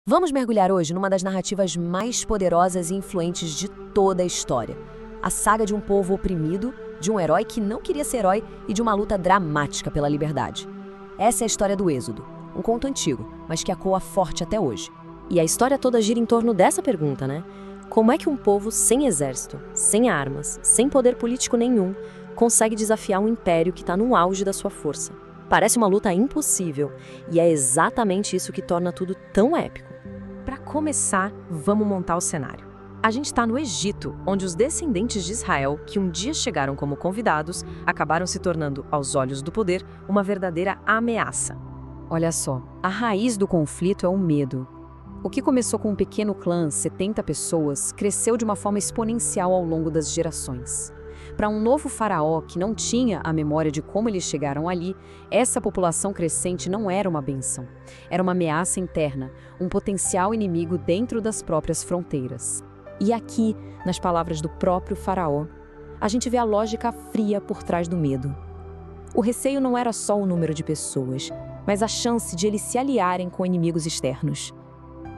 Vamos mergulhar hoje numa das narrativas mais poderosas e influentes de toda a história. A saga de um povo oprimido, de um herói que não queria ser herói e de uma luta dramática pela liberdade. Essa é a história do Êxodo, um conto antigo, mas que ecoa forte até hoje. E a história toda gira em torno dessa pergunta, né? Como é que um povo sem exército, sem armas, sem poder político nenhum, consegue desafiar um império que está no auge da sua força? Parece uma luta impossível, e é exatamente isso que torna tudo tão épico. Para começar, vamos montar o cenário. A gente está no Egito, onde os descendentes de Israel, que um dia chegaram como convidados, acabaram se tornando, aos olhos do poder, uma verdadeira ameaça. Olha só, a raiz do conflito é o medo. O que começou com um pequeno clã, 70 pessoas, cresceu de uma forma exponencial ao longo das gerações. Para um novo faraó que não tinha a memória de como eles chegaram ali, essa população crescente não era uma bênção. Era uma ameaça interna, um potencial inimigo dentro das próprias fronteiras. E aqui, nas palavras do próprio faraó, a gente vê a lógica fria por trás do medo. O receio não era só o número de pessoas, mas a chance de eles se aliarem com inimigos externos.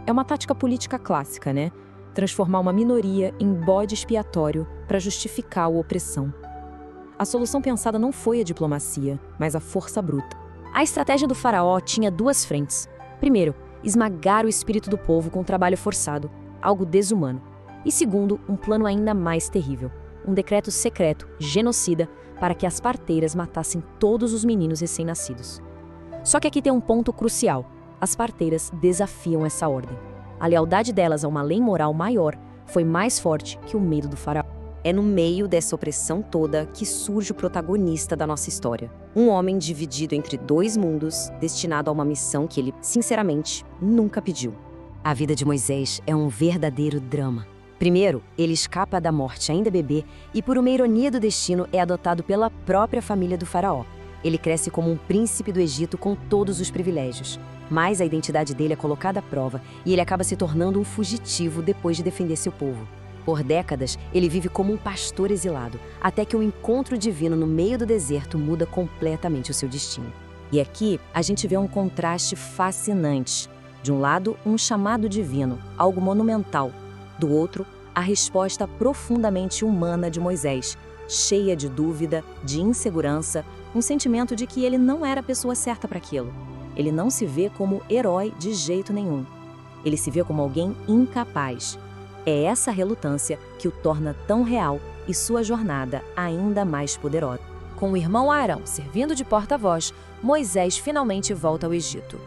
É uma tática política clássica, né? Transformar uma minoria em bode expiatório para justificar a opressão. A solução pensada não foi a diplomacia, mas a força bruta. A estratégia do faraó tinha duas frentes. Primeiro, esmagar o espírito do povo com trabalho forçado, algo desumano. E segundo, um plano ainda mais terrível, um decreto secreto, genocida, para que as parteiras matassem todos os meninos recém-nascidos. Só que aqui tem um ponto crucial. As parteiras desafiam essa ordem. A lealdade delas a uma lei moral maior foi mais forte que o medo do faraó. É no meio dessa opressão toda que surge o protagonista da nossa história. Um homem dividido entre dois mundos, destinado a uma missão que ele, sinceramente, nunca pediu. A vida de Moisés é um verdadeiro drama. Primeiro, ele escapa da morte ainda bebê e, por uma ironia do destino, é adotado pela própria família do faraó. Ele cresce como um príncipe do Egito com todos os privilégios. Mas a identidade dele é colocada à prova e ele acaba se tornando um fugitivo depois de defender seu povo. Por décadas, ele vive como um pastor exilado, até que um encontro divino no meio do deserto muda completamente o seu destino. E aqui, a gente vê um contraste fascinante. De um lado, um chamado divino, algo monumental. Do outro, a resposta profundamente humana de Moisés, cheia de dúvida, de insegurança, um sentimento de que ele não era a pessoa certa para aquilo. Ele não se vê como herói de jeito nenhum. Ele se vê como alguém incapaz. É essa relutância que o torna tão real e sua jornada ainda mais poderosa. Com o irmão Arão servindo de porta-voz, Moisés finalmente volta ao Egito.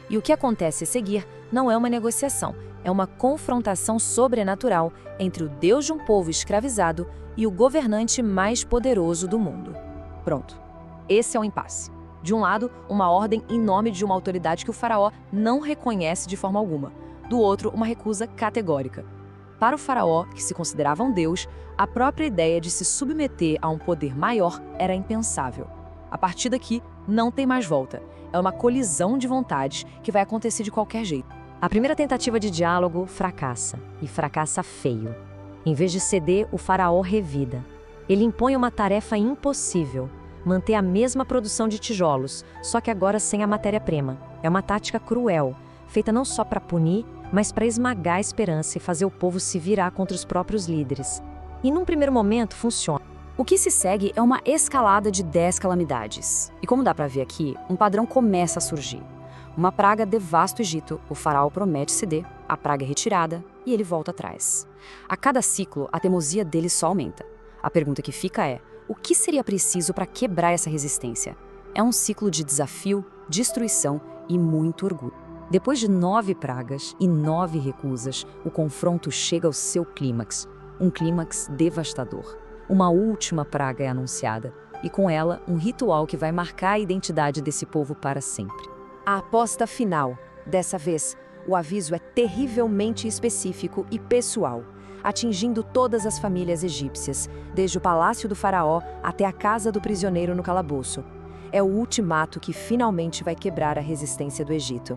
E o que acontece a seguir não é uma negociação, é uma confrontação sobrenatural entre o Deus de um povo escravizado e o governante mais poderoso do mundo. Pronto. Esse é o impasse. De um lado, uma ordem em nome de uma autoridade que o faraó não reconhece de forma alguma. Do outro, uma recusa categórica. Para o faraó, que se considerava um deus, a própria ideia de se submeter a um poder maior era impensável. A partir daqui, não tem mais volta. É uma colisão de vontades que vai acontecer de qualquer jeito. A primeira tentativa de diálogo fracassa, e fracassa feio. Em vez de ceder, o faraó revida. Ele impõe uma tarefa impossível: manter a mesma produção de tijolos, só que agora sem a matéria-prima. É uma tática cruel, feita não só para punir, mas para esmagar a esperança e fazer o povo se virar contra os próprios líderes. E num primeiro momento funciona. O que se segue é uma escalada de 10 calamidades. E como dá para ver aqui, um padrão começa a surgir. Uma praga devasta o Egito, o faraó promete ceder, a praga é retirada e ele volta atrás. A cada ciclo, a teimosia dele só aumenta. A pergunta que fica é: o que seria preciso para quebrar essa resistência? É um ciclo de desafio, destruição e muito orgulho. Depois de 9 pragas e 9 recusas, o confronto chega ao seu clímax. Um clímax devastador. Uma última praga é anunciada, e com ela, um ritual que vai marcar a identidade desse povo para sempre. A aposta final. Dessa vez, o aviso é terrivelmente específico e pessoal, atingindo todas as famílias egípcias, desde o palácio do faraó até a casa do prisioneiro no calabouço. É o ultimato que finalmente vai quebrar a resistência do Egito.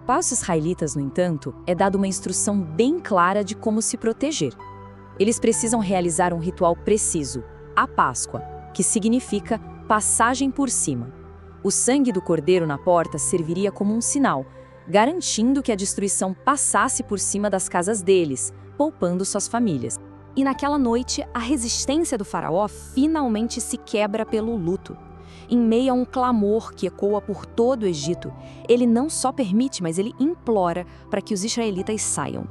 Para os israelitas, no entanto, é dada uma instrução bem clara de como se proteger. Eles precisam realizar um ritual preciso, a Páscoa, que significa passagem por cima. O sangue do cordeiro na porta serviria como um sinal, garantindo que a destruição passasse por cima das casas deles, poupando suas famílias. E naquela noite, a resistência do faraó finalmente se quebra pelo luto. Em meio a um clamor que ecoa por todo o Egito, ele não só permite, mas ele implora para que os israelitas saiam.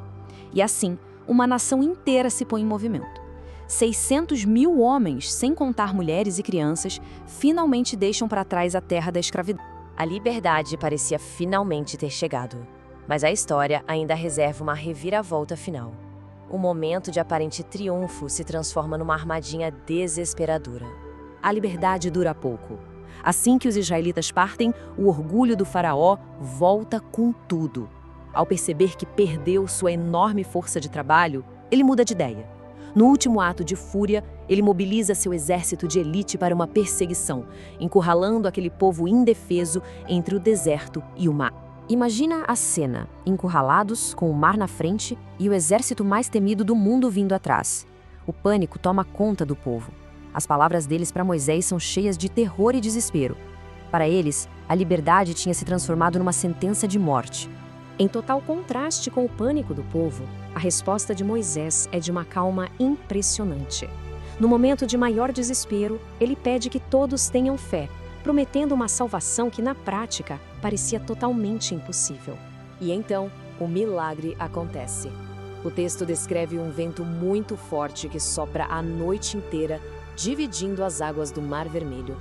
E assim, uma nação inteira se põe em movimento. 600 mil homens, sem contar mulheres e crianças, finalmente deixam para trás a terra da escravidão. A liberdade parecia finalmente ter chegado, mas a história ainda reserva uma reviravolta final. O momento de aparente triunfo se transforma numa armadilha desesperadora. A liberdade dura pouco. Assim que os israelitas partem, o orgulho do faraó volta com tudo. Ao perceber que perdeu sua enorme força de trabalho, ele muda de ideia. No último ato de fúria, ele mobiliza seu exército de elite para uma perseguição, encurralando aquele povo indefeso entre o deserto e o mar. Imagina a cena, encurralados, com o mar na frente e o exército mais temido do mundo vindo atrás. O pânico toma conta do povo. As palavras deles para Moisés são cheias de terror e desespero. Para eles, a liberdade tinha se transformado numa sentença de morte. Em total contraste com o pânico do povo, a resposta de Moisés é de uma calma impressionante. No momento de maior desespero, ele pede que todos tenham fé, prometendo uma salvação que, na prática, parecia totalmente impossível. E então, o milagre acontece. O texto descreve um vento muito forte que sopra a noite inteira, dividindo as águas do Mar Vermelho.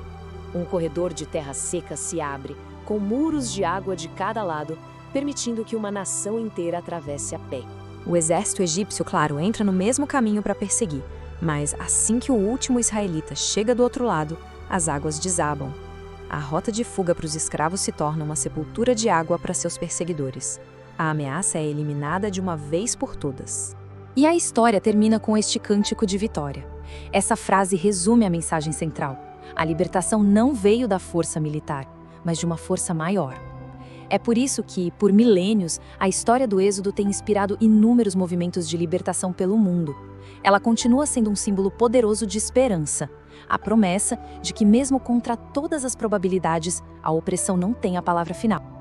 Um corredor de terra seca se abre, com muros de água de cada lado, permitindo que uma nação inteira atravesse a pé. O exército egípcio, claro, entra no mesmo caminho para perseguir, mas assim que o último israelita chega do outro lado, as águas desabam. A rota de fuga para os escravos se torna uma sepultura de água para seus perseguidores. A ameaça é eliminada de uma vez por todas. E a história termina com este cântico de vitória. Essa frase resume a mensagem central. A libertação não veio da força militar, mas de uma força maior. É por isso que, por milênios, a história do Êxodo tem inspirado inúmeros movimentos de libertação pelo mundo. Ela continua sendo um símbolo poderoso de esperança, a promessa de que, mesmo contra todas as probabilidades, a opressão não tem a palavra final.